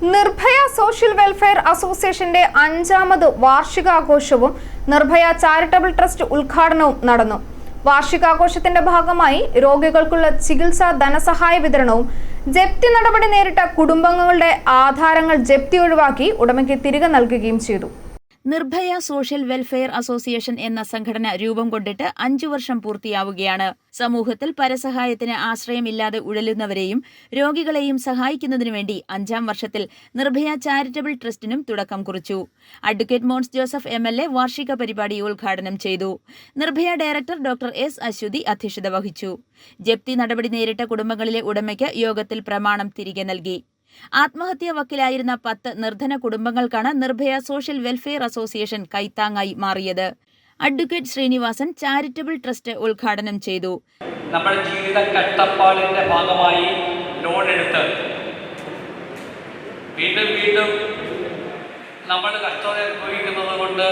Nirbhaya social welfare അസോസിയേഷന്റെ 5ാമത് വാർഷികാഘോഷവും Nirbhaya charitable trust ഉദ്ഘാടനവും നടന്നു. വാർഷികാഘോഷത്തിന്റെ ഭാഗമായി രോഗികൾക്കുള്ള ചികിത്സാ ധനസഹായ വിതരണവും ജപ്തി നടപടി നേരിട്ട കുടുംബങ്ങളുടെ ആധാരങ്ങൾ ജപ്തി ഒഴിവാക്കി ഉടമയ്ക്ക് തിരികെ നൽകുകയും ചെയ്തു. നിർഭയ സോഷ്യൽ വെൽഫെയർ അസോസിയേഷൻ എന്ന സംഘടന രൂപം കൊണ്ടിട്ട് 5 വർഷം പൂർത്തിയാവുകയാണ്. സമൂഹത്തിൽ പരസഹായത്തിന് ആശ്രയമില്ലാതെ ഉഴലുന്നവരെയും രോഗികളെയും സഹായിക്കുന്നതിനു വേണ്ടി 5ാം വർഷത്തിൽ നിർഭയ ചാരിറ്റബിൾ ട്രസ്റ്റിനും തുടക്കം കുറിച്ചു. അഡ്വക്കേറ്റ് മോൻസ് ജോസഫ് MLA വാർഷിക പരിപാടി ഉദ്ഘാടനം ചെയ്തു. Nirbhaya director doctor S. Aswathy അധ്യക്ഷത വഹിച്ചു. ജപ്തി നടപടി നേരിട്ട കുടുംബങ്ങളിലെ ഉടമയ്ക്ക് യോഗത്തിൽ പ്രമാണം തിരികെ നൽകി. ആത്മഹത്യാ വക്കിലായിരുന്ന 10 നിർധന കുടുംബങ്ങൾക്കാണ് നിർഭയ സോഷ്യൽ വെൽഫെയർ അസോസിയേഷൻ കൈത്താങ്ങായി മാറിയത്. അഡ്വക്കേറ്റ് ശ്രീനിവാസൻ ചാരിറ്റബിൾ ട്രസ്റ്റ് ഉദ്ഘാടനം ചെയ്തു. നമ്മുടെ ജീവിത കഷ്ടപ്പാടിന്റെ ഭാഗമായി ലോൺ എടുത്ത് വീണ്ടും നമ്മൾ കഷ്ടത അനുഭവിക്കുന്നത് കൊണ്ട്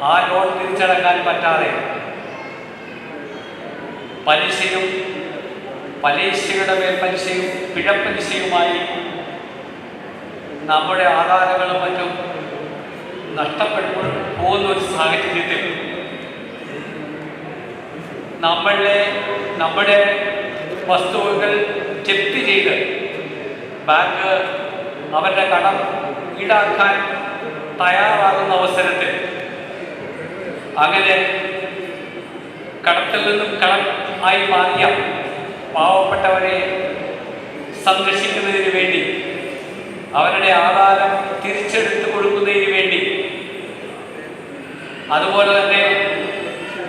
ആ ലോൺ തിരിച്ചടക്കാൻ പറ്റാതെ പലിശയുടെ മേൽ പലിശയും പിഴപ്പലിശയുമായി നമ്മുടെ ആധാരങ്ങളും മറ്റും നഷ്ടപ്പെട്ടു പോകുന്ന ഒരു സാഹചര്യത്തിൽ നമ്മുടെ വസ്തുക്കൾ ജപ്തി ചെയ്ത് ബാങ്ക് അവരുടെ കടം ഈടാക്കാൻ തയ്യാറാകുന്ന അവസരത്തിൽ അങ്ങനെ കടത്തിൽ നിന്നും കടം ആയി മാറിയ പാവപ്പെട്ടവരെ സംരക്ഷിക്കുന്നതിന് വേണ്ടി അവരുടെ ആധാരം തിരിച്ചെടുത്ത് കൊടുക്കുന്നതിന് വേണ്ടി അതുപോലെ തന്നെ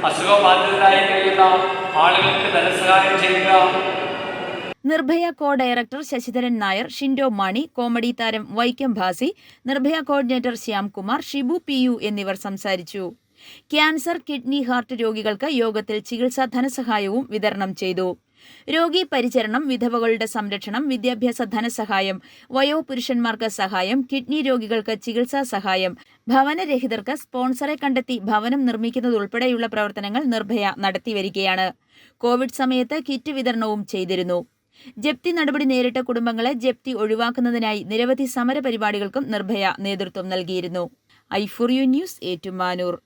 അസുഖബാധിതരായി കഴിയുന്ന ആളുകൾക്ക് ധനസഹായം ചെയ്യുക. Nirbhaya co director Sasidharan Nair, Shindo Mani, comedy താരം വൈക്കം ഭാസി, നിർഭയ കോർഡിനേറ്റർ ശ്യാംകുമാർ, ഷിബു PU എന്നിവർ സംസാരിച്ചു. ക്യാൻസർ, കിഡ്നി, ഹാർട്ട് രോഗികൾക്ക് യോഗത്തിൽ ചികിത്സാ ധനസഹായവും വിതരണം ചെയ്തു. രോഗി പരിചരണം, വിധവകളുടെ സംരക്ഷണം, വിദ്യാഭ്യാസ ധനസഹായം, വയോപുരുഷന്മാർക്ക് സഹായം, കിഡ്നി രോഗികൾക്ക് ചികിത്സാ സഹായം, ഭവനരഹിതർക്ക് സ്പോൺസറെ കണ്ടെത്തി ഭവനം നിർമ്മിക്കുന്നതുൾപ്പെടെയുള്ള പ്രവർത്തനങ്ങൾ നിർഭയ നടത്തിവരികയാണ്. കോവിഡ് സമയത്ത് കിറ്റ് വിതരണവും ചെയ്തിരുന്നു. ജപ്തി നടപടി നേരിട്ട കുടുംബങ്ങളെ ജപ്തി ഒഴിവാക്കുന്നതിനായി നിരവധി സമര പരിപാടികൾക്കും നിർഭയ നേതൃത്വം നൽകിയിരുന്നു. i4u news, Ettumanoor.